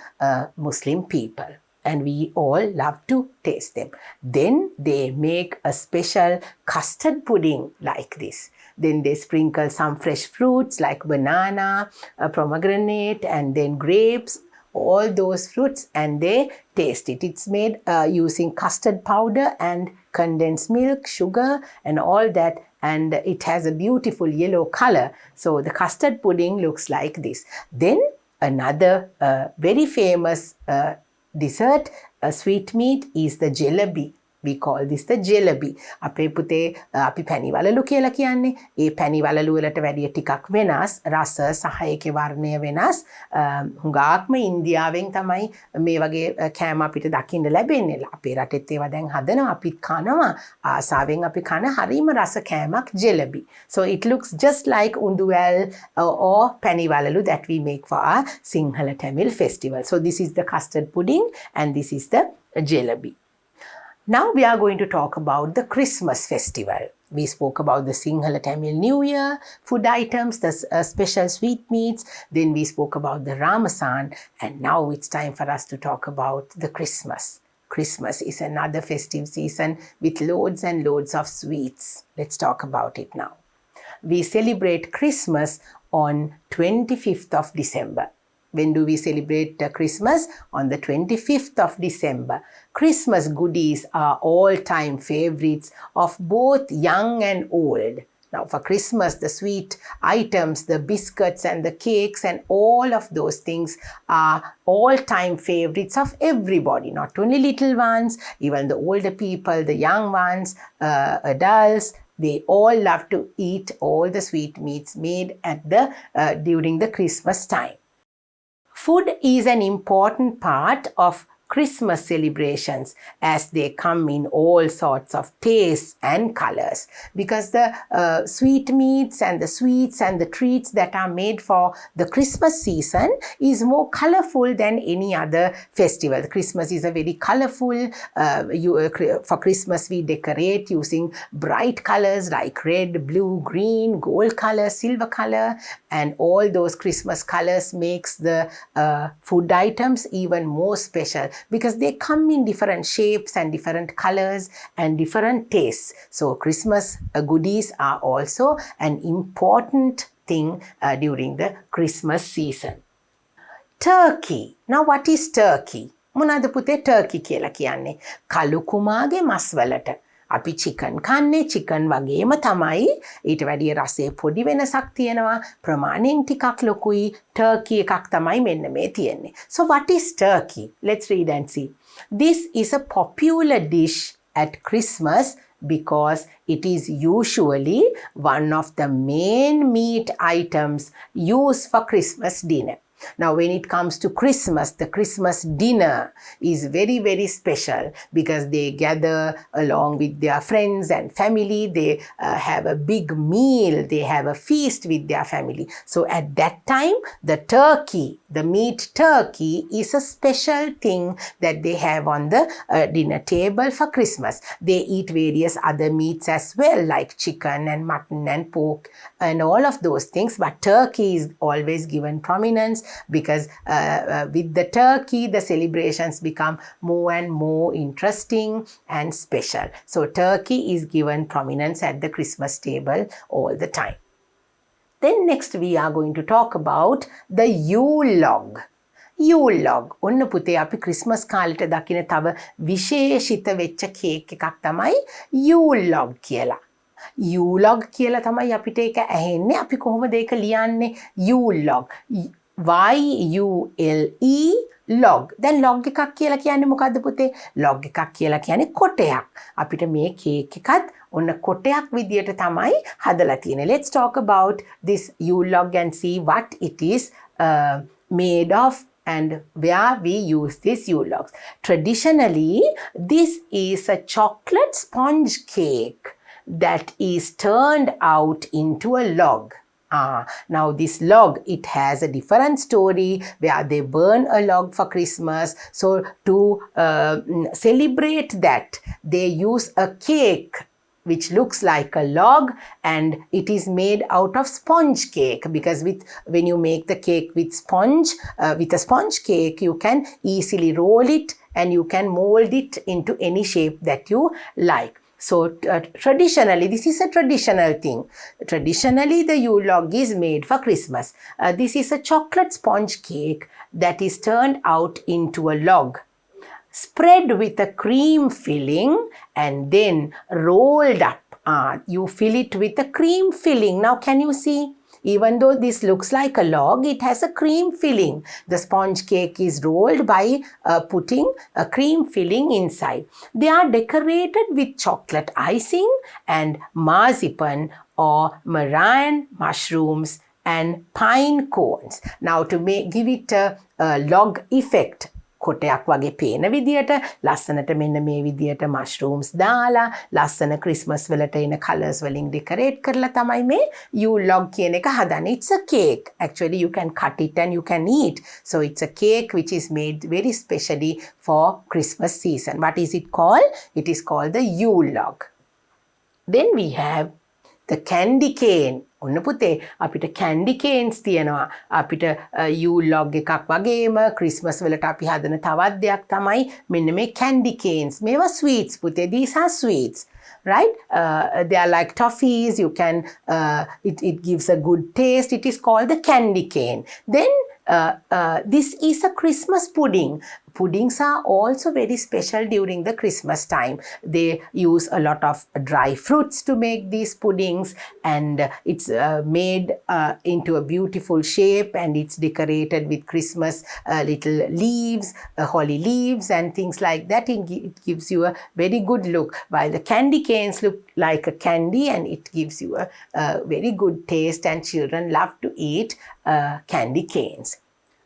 [SPEAKER 1] Muslim people. And we all love to taste them. Then they make a special custard pudding like this. Then they sprinkle some fresh fruits like banana, pomegranate, and then grapes all those fruits and they taste it. It's made using custard powder and condensed milk, sugar and all that, and it has a beautiful yellow color. So the custard pudding looks like this. Then another very famous dessert, sweetmeat, is the jalebi. We call this the jalebi. අපේ පුතේ අපි පැණි වලලු කියලා කියන්නේ. ඒ පැණි වලලු වලට වැඩිය ටිකක් වෙනස්, රස සහ ඒකේ වර්ණය වෙනස්. හුඟක්ම ඉන්දියාවෙන් තමයි මේ වගේ කෑම අපිට දකින්න ලැබෙන්නේ. අපේ රටෙත් ඒවා දැන් හදනවා, අපිත් කනවා. ආසාවෙන් අපි කන හරිම රස කෑමක් jalebi. So it looks just like unduwal or පැණි වලලු that we make for our Sinhala Tamil festival. So this is the custard pudding and this is the jalebi. Now we are going to talk about the Christmas festival. We spoke about the Sinhala Tamil New Year, food items, the special sweetmeats. Then we spoke about the Ramasan. And now it's time for us to talk about the Christmas. Christmas is another festive season with loads and loads of sweets. Let's talk about it now. We celebrate Christmas on 25th of December. When do we celebrate Christmas? On the 25th of December. Christmas goodies are all-time favorites of both young and old. Now for Christmas, the sweet items, the biscuits and the cakes and all of those things are all-time favorites of everybody. Not only little ones, even the older people, the young ones, adults, they all love to eat all the sweetmeats made at during the Christmas time. Food is an important part of Christmas celebrations as they come in all sorts of tastes and colors, because the sweetmeats and the sweets and the treats that are made for the Christmas season is more colorful than any other festival. Christmas is a very colorful, for Christmas we decorate using bright colors like red, blue, green, gold color, silver color, and all those Christmas colors makes the food items even more special, because they come in different shapes and different colors and different tastes. So Christmas goodies are also an important thing during the Christmas season. Turkey. Now what is turkey? මොනවාද පුතේ turkey කියලා කියන්නේ? කළු කුමාගේ මස් වලට අපි chicken කන්නේ, chicken වගේම තමයි. ඊට වැඩිය රසයේ පොඩි වෙනසක් තියෙනවා. ප්‍රමාණයෙන් ටිකක් ලොකුයි. turkey එකක් තමයි මෙන්න මේ තියෙන්නේ. So what is turkey? Let's read and see. This is a popular dish at Christmas because it is usually one of the main meat items used for Christmas dinner. Now, when it comes to Christmas, the Christmas dinner is very, very special because they gather along with their friends and family. They have a big meal. They have a feast with their family. So at that time, the turkey, the meat turkey, is a special thing that they have on the dinner table for Christmas. They eat various other meats as well, like chicken and mutton and pork and all of those things. But turkey is always given prominence, because with the turkey, the celebrations become more and more interesting and special. So turkey is given prominence at the Christmas table all the time. Then next we are going to talk about the Yule log. Yule log. ඔන්න පුතේ අපි Christmas කාලෙට දකින තව විශේෂිත වෙච්ච cake එකක් තමයි Yule log කියලා. Yule log කියලා තමයි අපිට ඒක ඇහෙන්නේ. අපි කොහොමද ඒක ලියන්නේ? Yule log. Y-U-L-E log. Then log එකක් කියලා කියන්නේ මොකද්ද පුතේ? log එකක් කියලා කියන්නේ කොටයක්. අපිට මේ කේක් එකත් ඔන්න කොටයක් විදියට තමයි හදලා තියෙන්නේ. Let's talk about this Yule log and see what it is made of and where we use these Yule logs. Traditionally, this is a chocolate sponge cake that is turned out into a log. Now this log, it has a different story where they burn a log for Christmas. So to celebrate that, they use a cake which looks like a log, and it is made out of sponge cake, because when you make the cake with a sponge cake, you can easily roll it and you can mold it into any shape that you like. So traditionally, this is a traditional thing. Traditionally, the Yule log is made for Christmas. This is a chocolate sponge cake that is turned out into a log, spread with a cream filling and then rolled up. You fill it with a cream filling. Now can you see? Even though this looks like a log, it has a cream filling. The sponge cake is rolled by putting a cream filling inside. They are decorated with chocolate icing and marzipan or meringue mushrooms and pine cones. Now to give it a log effect, කොටයක් වගේ පේන විදියට ලස්සනට මෙන්න මේ විදියට මෂ්රූම්ස් දාලා ලස්සන Christmas වලට එන කලර්ස් වලින් ඩෙකරේට් කරලා තමයි මේ Yule log කියන එක හදන්නේ. It's a cake. Actually you can cut it and you can eat. So it's a cake which is made very specially for Christmas season. What is it called? It is called the Yule log. Then we have the candy cane. ඔන්න පුතේ අපිට candy canes තියෙනවා. අපිට Yule log එකක් වගේම Christmas වලට අපි හදන තවත් දෙයක් තමයි මෙන්න මේ candy canes. මේවා sweets පුතේ. These are sweets. Right? They are like toffees. You can, it gives a good taste. It is called the candy cane. Then this is a Christmas pudding. Puddings are also very special during the Christmas time. They use a lot of dry fruits to make these puddings, and it's made into a beautiful shape, and it's decorated with Christmas little leaves, holly leaves and things like that. It gives you a very good look, while the candy canes look like a candy and it gives you a very good taste, and children love to eat candy canes.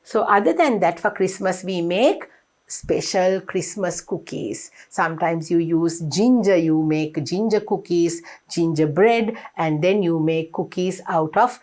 [SPEAKER 1] So other than that, for Christmas we make special Christmas cookies. Sometimes you use ginger, you make ginger cookies, gingerbread, and then you make cookies out of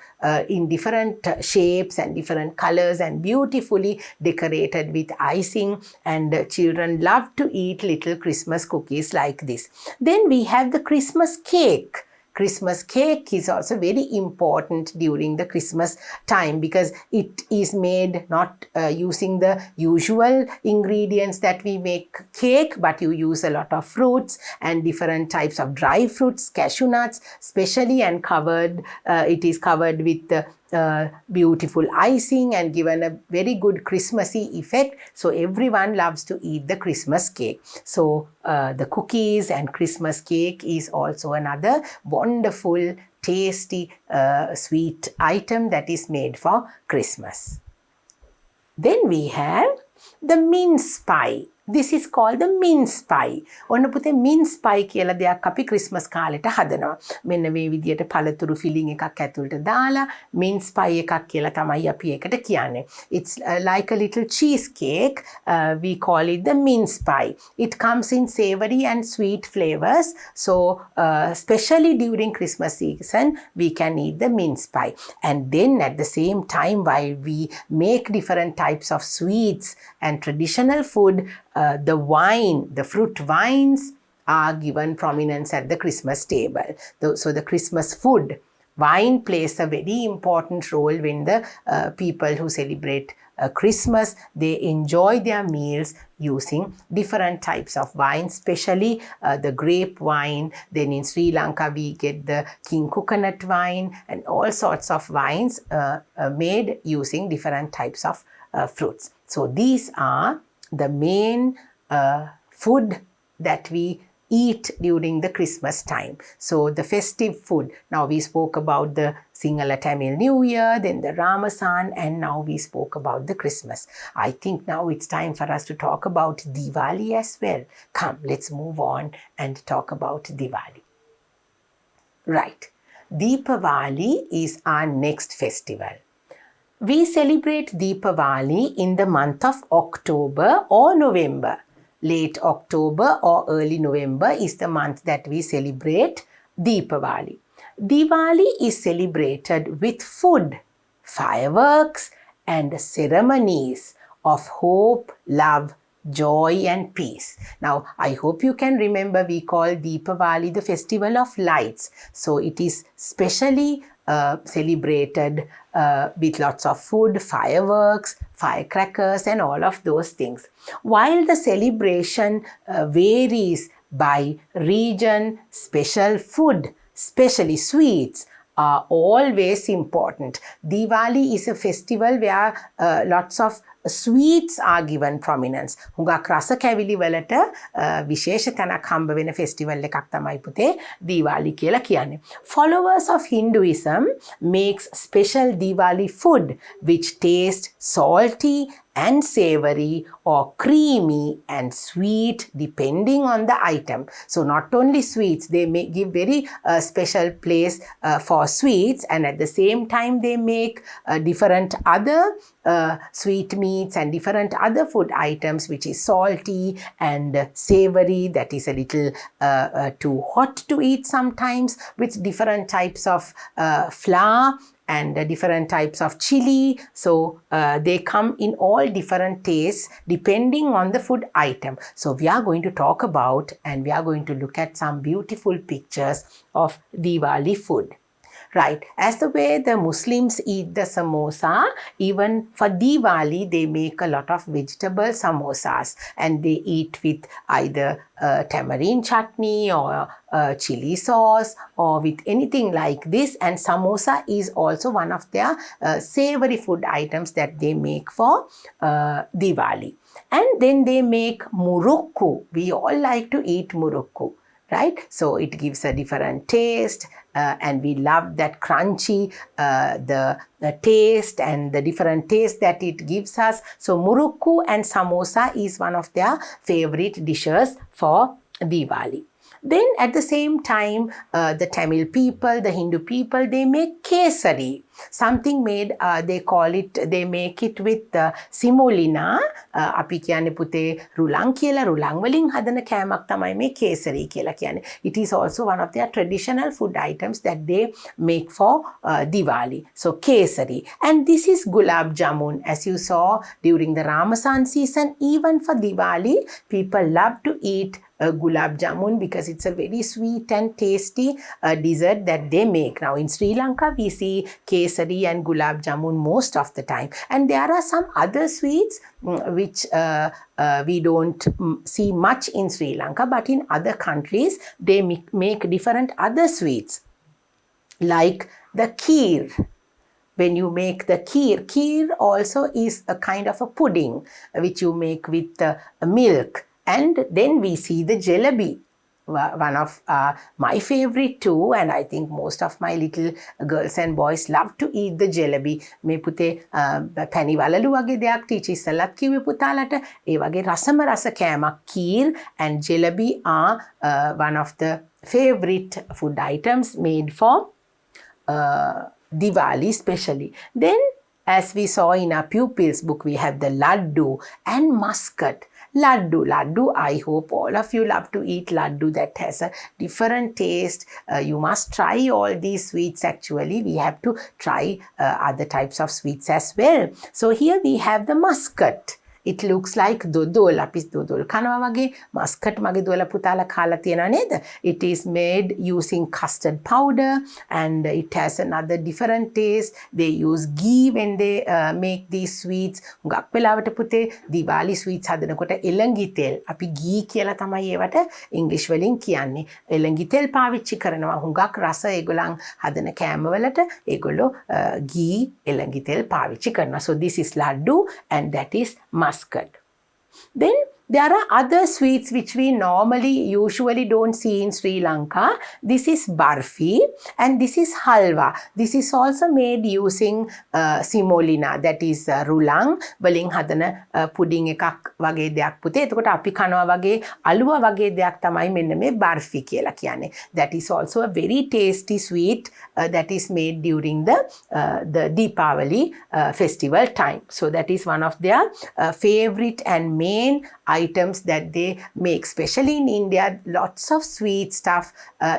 [SPEAKER 1] in different shapes and different colors and beautifully decorated with icing, and children love to eat little Christmas cookies like this. Then we have the Christmas cake. Christmas cake is also very important during the Christmas time because it is made not using the usual ingredients that we make cake, but you use a lot of fruits and different types of dry fruits, cashew nuts especially, and it is covered with beautiful icing and given a very good Christmassy effect. So everyone loves to eat the Christmas cake. So the cookies and Christmas cake is also another wonderful, tasty, sweet item that is made for Christmas. Then we have the mince pie. This is called the mince pie. ඔන්න පුතේ mince pie කියලා දෙයක් අපි Christmas කාලෙට හදනවා. මෙන්න මේ විදියට පළතුරු ෆිලිං එකක් ඇතුළට දාලා mince pie එකක් කියලා තමයි අපි ඒකට කියන්නේ. It's like a little cheesecake. We call it the mince pie. It comes in savory and sweet flavors. So especially during Christmas season, we can eat the mince pie. And then at the same time, while we make different types of sweets and traditional food, the fruit wines are given prominence at the Christmas table. So the Christmas food, wine plays a very important role when the people who celebrate Christmas, they enjoy their meals using different types of wine, especially the grape wine. Then in Sri Lanka, we get the king coconut wine and all sorts of wines made using different types of fruits. So these are the main food that we eat during the Christmas time. So the festive food. Now we spoke about the Sinhala Tamil New Year, then the Ramasan, and now we spoke about the Christmas. I think now it's time for us to talk about Diwali as well. Come, let's move on and talk about Diwali. Right. Deepavali is our next festival. We celebrate Deepavali in the month of October or November. Late October or early November is the month that we celebrate Deepavali. Diwali is celebrated with food, fireworks, and ceremonies of hope, love, joy and peace. Now, I hope you can remember we call Deepavali the festival of lights. So it is specially celebrated with lots of food, fireworks, firecrackers and all of those things. While the celebration varies by region, special food, especially sweets, are always important. Diwali is a festival where lots of sweets are given prominence. හුඟක් රස කැවිලි වලට විශේෂ තැනක් හම්බ වෙන festival එකක් තමයි පුතේ දීවාලි කියලා කියන්නේ. Followers of Hinduism makes special Diwali food which taste salty and savory or creamy and sweet depending on the item. So not only sweets, they may give very special place for sweets, and at the same time they make different other sweet meats and different other food items which is salty and savory, that is a little too hot to eat sometimes, with different types of flour and different types of chili. So they come in all different tastes depending on the food item. So we are going to talk about and we are going to look at some beautiful pictures of Diwali food. Right, as the way the Muslims eat the samosa, even for Diwali they make a lot of vegetable samosas, and they eat with either tamarind chutney or chili sauce or with anything like this. And samosa is also one of their savory food items that they make for Diwali. And then they make murukku. We all like to eat murukku, right? So it gives a different taste. And we love that crunchy, the taste and the different taste that it gives us. So murukku and samosa is one of their favorite dishes for Diwali. Then at the same time, the Tamil people, the Hindu people, they make kesari. Something made, they call it, they make it with simolina. අපි කියන්නේ පුතේ රුලං කියලා, රුලං වලින් හදන කෑමක් තමයි මේ kesari කියලා කියන්නේ. It is also one of their traditional food items that they make for Diwali. So kesari. And this is Gulab Jamun. As you saw during the Ramasan season, even for Diwali, people love to eat Gulab Jamun because it's a very sweet and tasty dessert that they make. Now in Sri Lanka, we see kesari and Gulab Jamun most of the time. And there are some other sweets which we don't see much in Sri Lanka, but in other countries, they make different other sweets. Like the kheer. When you make the kheer also is a kind of a pudding which you make with milk. And then we see the jalebi, one of my favorite too, and I think most of my little girls and boys love to eat the jalebi. මේ පුතේ පැණි වලලු වගේ දෙයක් teacher ඉස්සෙල්ලත් කිව්වේ පුතාලට. ඒ වගේ රසම රස කෑමක් kheer and jalebi are one of the favorite food items made for Diwali especially. Then as we saw in our pupils book, we have the laddu and muscat. Laddu, I hope all of you love to eat laddu that has a different taste. You must try all these sweets actually. We have to try other types of sweets as well. So here we have the muscat. It looks like dodol. අපි dodol කනවා වගේ muscat මගේ දුවලා පුතාලා කාලා තියෙනවා නේද? It is made using custard powder and it has another different taste. They use ghee when they make these sweets. හුඟක් වෙලාවට පුතේ Diwali sweets හදනකොට එළඟි තෙල් අපි ghee කියලා තමයි ඒවට ඉංග්‍රීසි වලින් කියන්නේ. එළඟි තෙල් පාවිච්චි කරනවා. හුඟක් රස ඒගොල්ලන් හදන කෑමවලට ඒගොල්ලෝ ghee එළඟි තෙල් පාවිච්චි කරනවා. So this is laddu and that is muscat. Then there are other sweets which we usually don't see in Sri Lanka. This is barfi and this is halwa. This is also made using semolina, that is rulang වලින් හදන pudding එකක් වගේ දෙයක් පුතේ. එතකොට අපි කනවා වගේ අලුව වගේ දෙයක් තමයි මෙන්න මේ barfi කියලා කියන්නේ. That is also a very tasty sweet that is made during the Deepavali festival time. So that is one of their favorite and main items that they make. Especially in India, lots of sweet stuff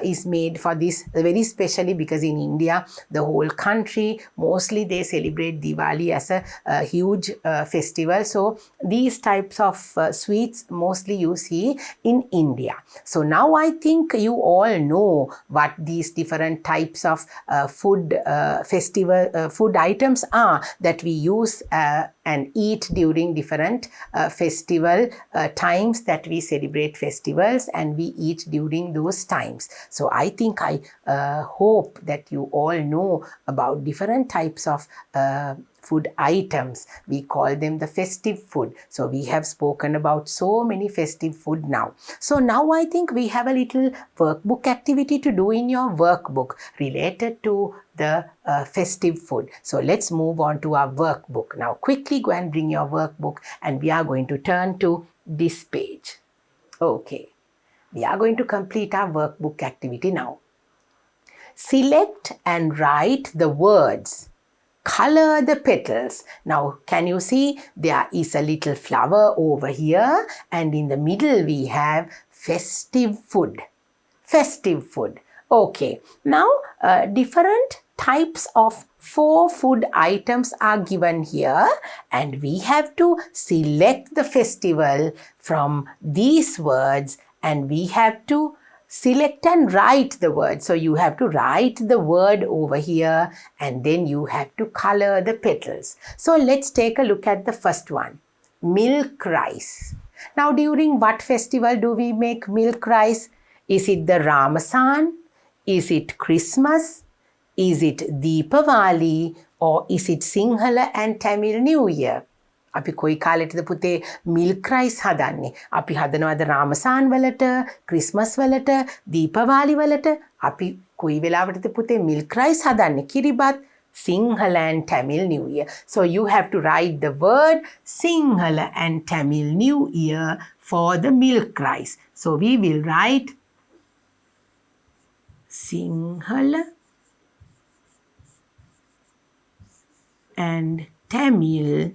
[SPEAKER 1] is made for this, very specially because in India, the whole country, mostly they celebrate Diwali as a huge festival. So these types of sweets mostly you see in India. So now I think you all know what these different types of food festival food items are that we use and eat during different festival times that we celebrate festivals, and we eat during those times. So I think I hope that you all know about different types of food items. We call them the festive food. So we have spoken about so many festive food now. So now I think we have a little workbook activity to do in your workbook related to the festive food. So let's move on to our workbook. Now quickly go and bring your workbook, and we are going to turn to this page. Okay, we are going to complete our workbook activity now. Select and write the words. Color the petals. Now, can you see there is a little flower over here, and in the middle we have festive food. Festive food. Okay. Now, different types of 4 food items are given here, and we have to select the festival from these words, and we have to select and write the word. So you have to write the word over here, and then you have to color the petals. So let's take a look at the first one. Milk rice. Now during what festival do we make milk rice? Is it the Ramasan? Is it Christmas? Is it Deepavali? Or is it Sinhala and Tamil New Year? අපි කොයි කාලෙටද පුතේ milk rice හදන්නේ? අපි හදනවද රාමසාන් වලට, Christmas වලට, දීපවාලි වලට? අපි කොයි වෙලාවටද පුතේ මිල්ක් රයිස් හදන්නේ? කිරිබත්, Sinhala and Tamil New Year. So you have to write the word Sinhala and Tamil New Year for the milk rice. So we will write Sinhala and Tamil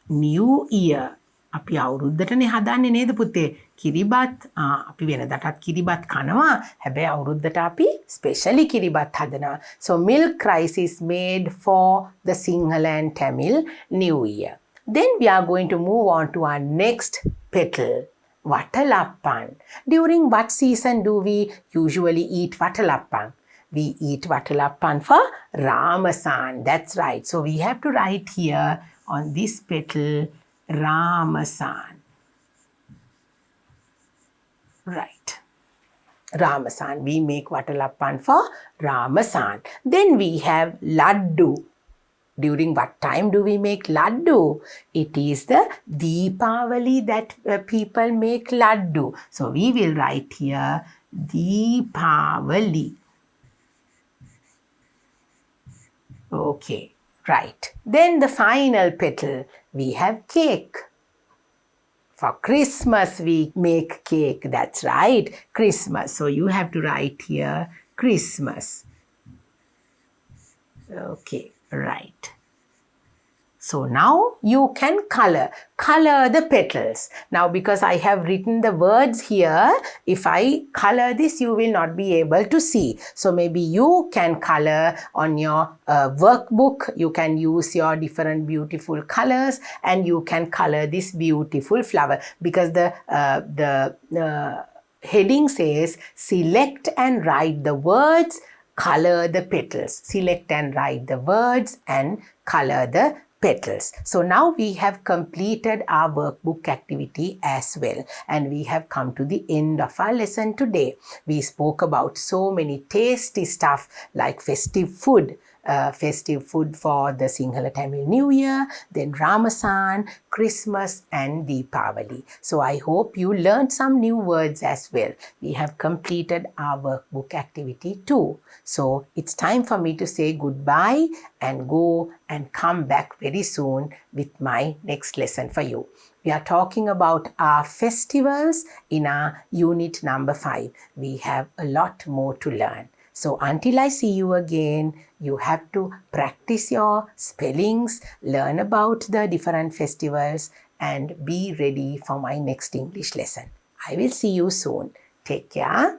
[SPEAKER 1] New Year. අපි අවුරුද්දටනේ හදන්නේ නේද පුතේ? කිරිබත් අපි වෙනදටත් කිරිබත් කනවා. හැබැයි අවුරුද්දට අපි specially කිරිබත් හදනවා. So milk rice is made for the Sinhala and Tamil New Year. Then we are going to move on to our next petal. Vatalappan. During what season do we usually eat vatalappan? We eat vatalappan for Ramasan. That's right. So we have to write here on this petal, Ramasan. Right. Ramasan. We make vatalappan for Ramasan. Then we have Laddu. During what time do we make Laddu? It is the Deepavali that people make Laddu. So we will write here Deepavali. Okay. Right. Then the final petal, we have cake. For Christmas, we make cake. That's right, Christmas. So you have to write here Christmas. Okay, right. So now you can color the petals. Now because I have written the words here, if I color this, you will not be able to see. So maybe you can color on your workbook. You can use your different beautiful colors, and you can color this beautiful flower, because the heading says select and write the words, color the petals. Select and write the words and color the petals. So now we have completed our workbook activity as well, and we have come to the end of our lesson today. We spoke about so many tasty stuff like festive food for the Sinhala Tamil New Year, then Ramasan, Christmas and Deepavali. So I hope you learned some new words as well. We have completed our workbook activity too. So it's time for me to say goodbye and go and come back very soon with my next lesson for you. We are talking about our festivals in our unit number 5. We have a lot more to learn. So until I see you again, you have to practice your spellings, learn about the different festivals, and be ready for my next English lesson. I will see you soon. Take care.